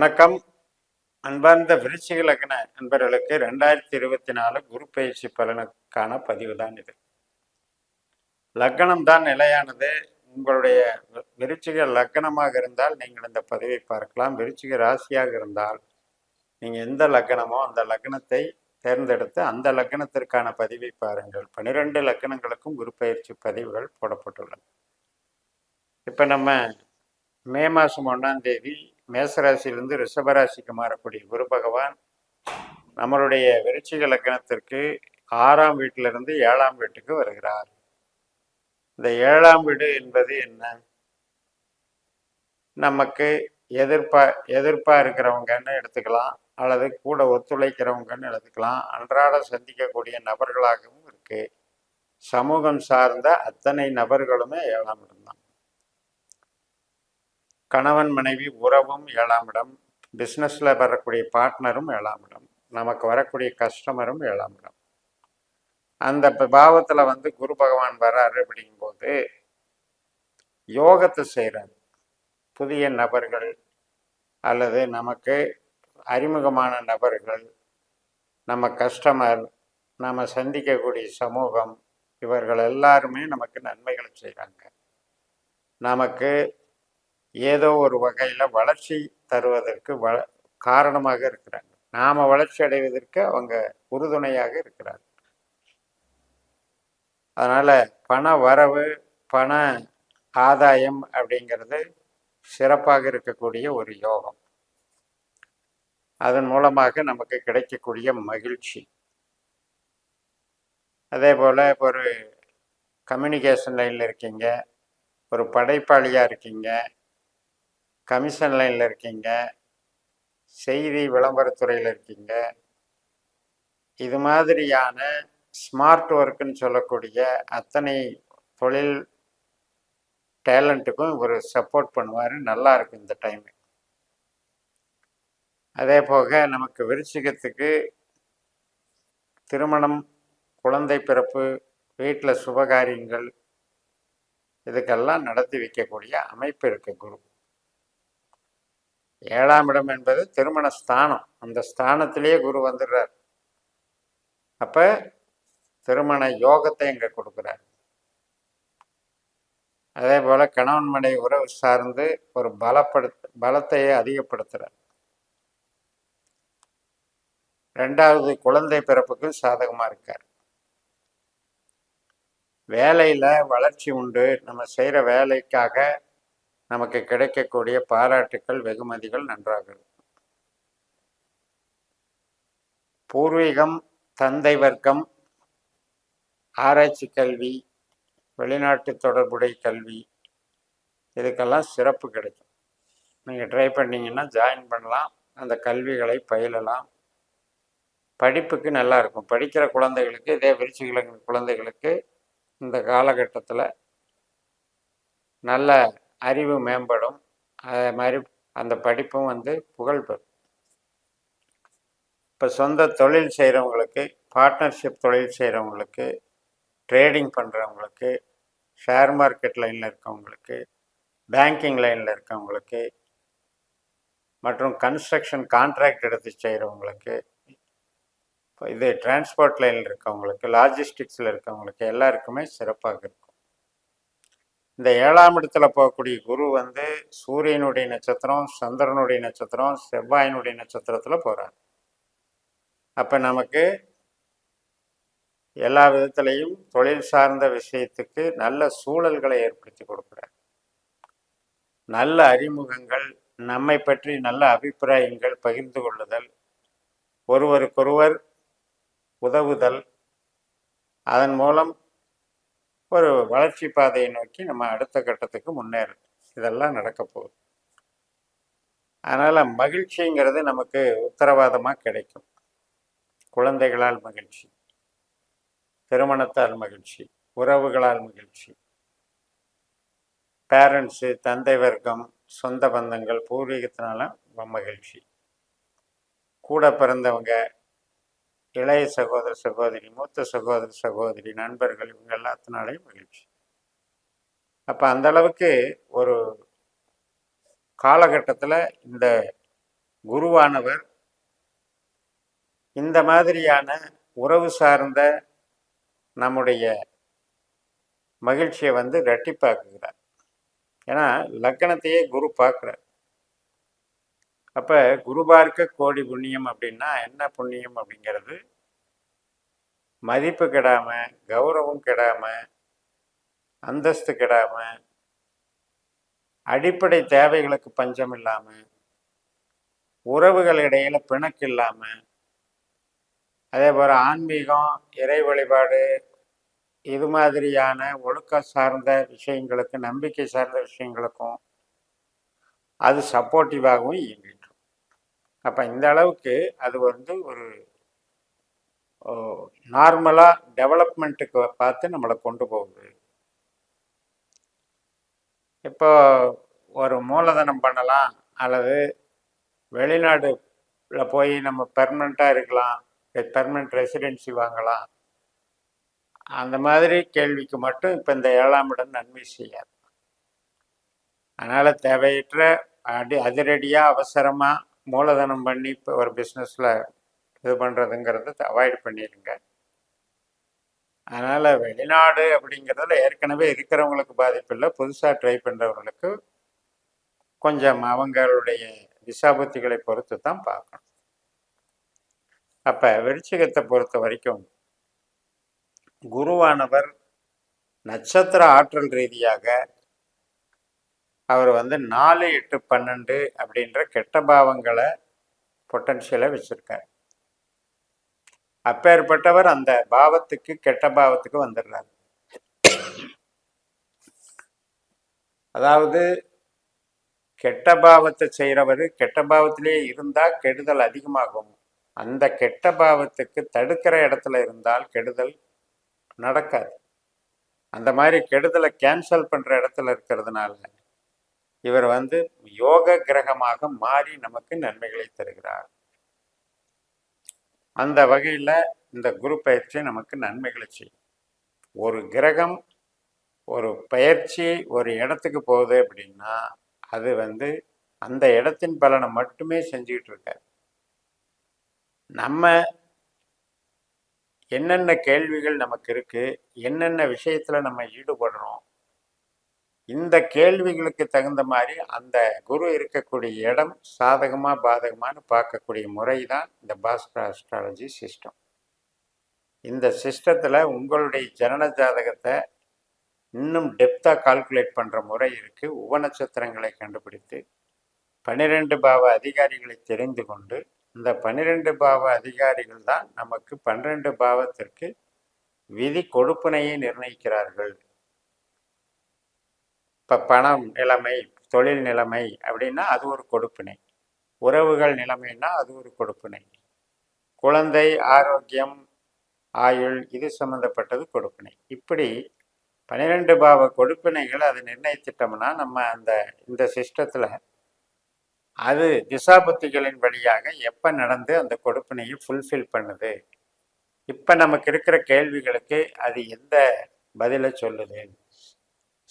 வணக்கம். அன்பார்ந்த விருச்சிக லக்ன அன்பர்களுக்கு 2024 குரு பயிற்சி பலனுக்கான பதிவு தான் இது. லக்னம் தான் நிலையானது. உங்களுடைய விருச்சிக லக்னமாக இருந்தால் நீங்கள் இந்த பதிவை பார்க்கலாம். விருச்சிக ராசியாக இருந்தால் நீங்கள் எந்த லக்னமோ அந்த லக்னத்தை தேர்ந்தெடுத்து அந்த லக்னத்திற்கான பதிவை பாருங்கள். 12 லக்னங்களுக்கும் குரு பயிற்சி பதிவுகள் போடப்பட்டுள்ளன. இப்போ நம்ம மே மாதம் 1ஆம் தேதி மேசராசியிலிருந்து ரிஷபராசிக்கு மாறக்கூடிய குரு பகவான் நம்மளுடைய விருச்சிக லக்னத்திற்கு 6ஆம் வீட்டிலிருந்து 7ஆம் வீட்டுக்கு வருகிறார். இந்த 7ஆம் வீடு என்பது என்ன? நமக்கு எதிர்ப்பா இருக்கிறவங்கன்னு எடுத்துக்கலாம், அல்லது கூட ஒத்துழைக்கிறவங்கன்னு எடுத்துக்கலாம். அன்றாட சந்திக்கக்கூடிய நபர்களாகவும் இருக்கு. சமூகம் சார்ந்த அத்தனை நபர்களுமே 7ஆம் இடம் தான். கணவன் மனைவி உறவும் 7ஆம் இடம், பிஸ்னஸில் வரக்கூடிய பார்ட்னரும் 7ஆம் இடம், நமக்கு வரக்கூடிய கஸ்டமரும் 7ஆம் இடம். அந்த பாவத்தில் குரு பகவான் வர்றாரு அப்படிங்கும்போது யோகத்தை செய்கிறார். புதிய நபர்கள் அல்லது நமக்கு அறிமுகமான நபர்கள், நம்ம கஸ்டமர், நம்ம சந்திக்கக்கூடிய சமூகம், இவர்கள் எல்லாருமே நமக்கு நன்மைகளை செய்கிறாங்க. நமக்கு ஏதோ ஒரு வகையில் வளர்ச்சி தருவதற்கு காரணமாக இருக்கிறாங்க. நாம் வளர்ச்சி அடைவதற்கு அவங்க உறுதுணையாக இருக்கிறார்கள். அதனால் பண வரவு, பண ஆதாயம் அப்படிங்கிறது சிறப்பாக இருக்கக்கூடிய ஒரு யோகம். அதன் மூலமாக நமக்கு கிடைக்கக்கூடிய மகிழ்ச்சி. அதே போல் ஒரு கம்யூனிகேஷன் லைனில் இருக்கீங்க, ஒரு படைப்பாளியாக இருக்கீங்க, கமிஷன் லைனில் இருக்கீங்க, செய்தி விளம்பரத்துறையில் இருக்கீங்க, இது மாதிரியான ஸ்மார்ட் ஒர்க்குன்னு சொல்லக்கூடிய அத்தனை தொழில் டேலண்ட்டுக்கும் ஒரு சப்போர்ட் பண்ணுவார். நல்லா இருக்கும் இந்த டைமு. அதே போக நமக்கு விருச்சிகத்துக்கு திருமணம், குழந்தை பிறப்பு, வீட்டில் சுபகாரியங்கள், இதுக்கெல்லாம் நடத்தி வைக்கக்கூடிய அமைப்பு இருக்கு குரு. 7ஆம் இடம் என்பது திருமண ஸ்தானம். அந்த ஸ்தானத்திலேயே குரு வந்துடுறார். அப்போ திருமண யோகத்தை இங்கே கொடுக்குறார். அதே போல் கணவன் மனைவி உறவு சார்ந்து ஒரு பலத்தையே அதிகப்படுத்துகிறார். 2வது குழந்தை பிறப்புக்கு சாதகமாக இருக்கார். வேலையில் வளர்ச்சி உண்டு. நம்ம செய்கிற வேலைக்காக நமக்கு கிடைக்கக்கூடிய பாராட்டுக்கள், வெகுமதிகள் நன்றாக இருக்கும். பூர்வீகம், தந்தை வர்க்கம், ஆராய்ச்சி கல்வி, வெளிநாட்டு தொடர்புடைய கல்வி, இதுக்கெல்லாம் சிறப்பு கிடைக்கும். நீங்கள் ட்ரை பண்ணிங்கன்னா ஜாயின் பண்ணலாம், அந்த கல்விகளை பயிலலாம். படிப்புக்கு நல்லா இருக்கும். படிக்கிற குழந்தைகளுக்கு, இதே விருச்சிக குழந்தைகளுக்கு இந்த காலகட்டத்தில் நல்ல அறிவு மேம்படும். அதே மாதிரி அந்த படிப்பும் புகழ் பெறும். இப்போ சொந்த தொழில் செய்கிறவங்களுக்கு, பார்ட்னர்ஷிப் தொழில் செய்கிறவங்களுக்கு, ட்ரேடிங் பண்ணுறவங்களுக்கு, ஷேர் மார்க்கெட் லைனில் இருக்கவங்களுக்கு, பேங்கிங் லைனில் இருக்கவங்களுக்கு, மற்றும் கன்ஸ்ட்ரக்ஷன் கான்ட்ராக்ட் எடுத்து செய்கிறவங்களுக்கு, இது டிரான்ஸ்போர்ட் லைனில் இருக்கவங்களுக்கு, லாஜிஸ்டிக்ஸில் இருக்கவங்களுக்கு எல்லாருக்குமே சிறப்பாக இருக்கும். இந்த 7ஆம் இடத்துல போகக்கூடிய குரு சூரியனுடைய நட்சத்திரம், சந்திரனுடைய நட்சத்திரம், செவ்வாயினுடைய நட்சத்திரத்தில் போகிறார். அப்போ நமக்கு எல்லா விதத்திலையும் தொழில் சார்ந்த விஷயத்துக்கு நல்ல சூழல்களை ஏற்படுத்தி கொடுக்குறார். நல்ல அறிமுகங்கள், நம்மை பற்றி நல்ல அபிப்பிராயங்கள் பகிர்ந்து கொள்ளுதல், ஒருவருக்கொருவர் உதவுதல், அதன் மூலம் ஒரு வளர்ச்சி பாதையை நோக்கி நம்ம அடுத்த கட்டத்துக்கு முன்னேறும். இதெல்லாம் நடக்க போகுது. அதனால் மகிழ்ச்சிங்கிறது நமக்கு உத்தரவாதமாக கிடைக்கும். குழந்தைகளால் மகிழ்ச்சி, திருமணத்தால் மகிழ்ச்சி, உறவுகளால் மகிழ்ச்சி, பேரண்ட்ஸு, தந்தை வர்க்கம், சொந்த பந்தங்கள், பூர்வீகத்தினால மகிழ்ச்சி, கூட பிறந்தவங்க, இளைய சகோதர சகோதரி, மூத்த சகோதர சகோதரி, நண்பர்கள், இவங்க எல்லாத்தினாலையும் மகிழ்ச்சி. அப்போ அந்த அளவுக்கு ஒரு காலகட்டத்தில் இந்த குருவானவர் இந்த மாதிரியான உறவு சார்ந்த நம்முடைய மகிழ்ச்சியை வந்து இரட்டிப்பாக்குகிறார். ஏன்னா லக்கணத்தையே குரு பார்க்குறார். அப்போ குரு பார்க்க கோடி புண்ணியம் அப்படின்னா என்ன புண்ணியம் அப்படிங்கிறது, மதிப்பு கெடாம, கௌரவம் கெடாம, அந்தஸ்து கெடாம, அடிப்படை தேவைகளுக்கு பஞ்சம் இல்லாம, உறவுகள் இடையில பிணக்கு இல்லாம, அதே போல ஆன்மீகம், இறை வழிபாடு, இது மாதிரியான ஒழுக்க சார்ந்த விஷயங்களுக்கு, நம்பிக்கை சார்ந்த விஷயங்களுக்கும் அது சப்போர்ட்டிவாகவும் இயங்கிட்டு. அப்போ இந்த அளவுக்கு அது வந்து ஒரு நார்மலாக டெவலப்மெண்ட்டுக்கு பார்த்து நம்மளை கொண்டு போகுது. இப்போ ஒரு மூலதனம் பண்ணலாம், அல்லது வெளிநாடுல போய் நம்ம பெர்மனண்ட்டாக இருக்கலாம், பெர்மனண்ட் ரெசிடென்சி வாங்கலாம், அந்த மாதிரி கேள்விக்கு மட்டும் இப்போ இந்த 7ஆம் இடம் நன்மை செய்யாது. அதனால் தேவையற்ற அதிரடியாக அவசரமாக மூலதனம் பண்ணி இப்போ ஒரு பிஸ்னஸில் இது பண்ணுறதுங்கிறத அவாய்ட் பண்ணிடுங்க. அதனால் வெளிநாடு அப்படிங்கிறதுல ஏற்கனவே இருக்கிறவங்களுக்கு பாதிப்பு இல்லை, புதுசாக ட்ரை பண்ணுறவங்களுக்கு கொஞ்சம் அவங்களுடைய திசாபுத்திகளை பொறுத்து தான் பார்க்கணும். அப்போ விருச்சிகத்தை பொறுத்த வரைக்கும் குருவானவர் நட்சத்திர ஆற்றல் ரீதியாக அவர் வந்து 4, 8, 12 அப்படின்ற கெட்ட பாவங்களை பொட்டன்ஷியலை வச்சிருக்கார். அப்பேற்பட்டவர் அந்த பாவத்துக்கு, கெட்ட பாவத்துக்கு வந்துடுறார். அதாவது கெட்ட பாவத்தை செய்கிறவர் கெட்ட பாவத்திலே இருந்தால் கெடுதல் அதிகமாகும். அந்த கெட்ட பாவத்துக்கு தடுக்கிற இடத்துல இருந்தால் கெடுதல் நடக்காது. அந்த மாதிரி கெடுதலை கேன்சல் பண்ணுற இடத்துல இருக்கிறதுனால இவர் வந்து யோக கிரகமாக மாறி நமக்கு நன்மைகளை தருகிறார். அந்த வகையில் இந்த குரு பயிற்சி நமக்கு நன்மைகளை செய்யும். ஒரு கிரகம் ஒரு பயிற்சி ஒரு இடத்துக்கு போகுது அப்படின்னா அது வந்து அந்த இடத்தின் பலனை மட்டுமே செஞ்சுக்கிட்டு இருக்காரு. நம்ம என்னென்ன கேள்விகள் நமக்கு இருக்கு, என்னென்ன விஷயத்துல நம்ம ஈடுபடுறோம், இந்த கேள்விகளுக்கு தகுந்த மாதிரி அந்த குரு இருக்கக்கூடிய இடம் சாதகமா பாதகமானு பார்க்கக்கூடிய முறை தான் இந்த பாஸ்கர் அஸ்ட்ராலஜி சிஸ்டம். இந்த சிஸ்டத்துல உங்களுடைய ஜனன ஜாதகத்தை இன்னும் டெப்தா கால்குலேட் பண்ற முறை இருக்கு. உபநட்சத்திரங்களை கண்டுபிடித்து 12 பாவ அதிகாரிகளை தெரிந்து கொண்டு இந்த 12 பாவ அதிகாரிகள் தான் நமக்கு 12 பாவத்திற்கு விதி கொடுப்பினையை நிர்ணயிக்கிறார்கள். இப்போ பணம் நிலைமை, தொழில் நிலைமை அப்படின்னா அது ஒரு கொடுப்பினை, உறவுகள் நிலைமைன்னா அது ஒரு கொடுப்பினை, குழந்தை ஆரோக்கியம், ஆயுள், இது சம்மந்தப்பட்டது கொடுப்பினை. இப்படி 12 பாவ கொடுப்பினைகள் அதை நிர்ணயித்திட்டோம்னா நம்ம இந்த சிஸ்டத்தில் அது திசாபுத்திகளின் வழியாக எப்போ நடந்து அந்த கொடுப்பினையை ஃபுல்ஃபில் பண்ணுது, இப்போ நமக்கு இருக்கிற கேள்விகளுக்கு அது எந்த பதிலை சொல்லுது,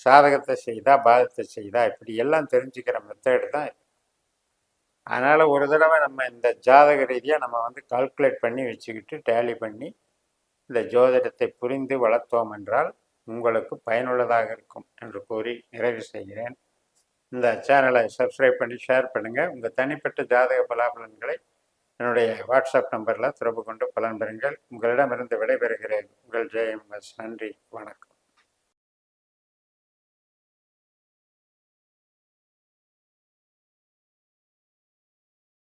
சாதகத்தை செய்தா பாதத்தை செய்தா, இப்படி எல்லாம் தெரிஞ்சுக்கிற மெத்தேடு தான். அதனால் ஒரு தடவை நம்ம இந்த ஜாதக ரீதியாக நம்ம வந்து கால்குலேட் பண்ணி வச்சுக்கிட்டு டேலி பண்ணி இந்த ஜோதிடத்தை புரிந்து வளர்த்தோம் என்றால் உங்களுக்கு பயனுள்ளதாக இருக்கும் என்று கூறி நிறைவு செய்கிறேன். இந்த சேனலை சப்ஸ்கிரைப் பண்ணி ஷேர் பண்ணுங்கள். உங்கள் தனிப்பட்ட ஜாதக பலாபலன்களை என்னுடைய வாட்ஸ்அப் நம்பரில் தொடர்பு கொண்டு பலன் பெறுங்கள். உங்களிடமிருந்து விடைபெறுகிறேன். உங்கள் ஜெயம். நன்றி, வணக்கம்.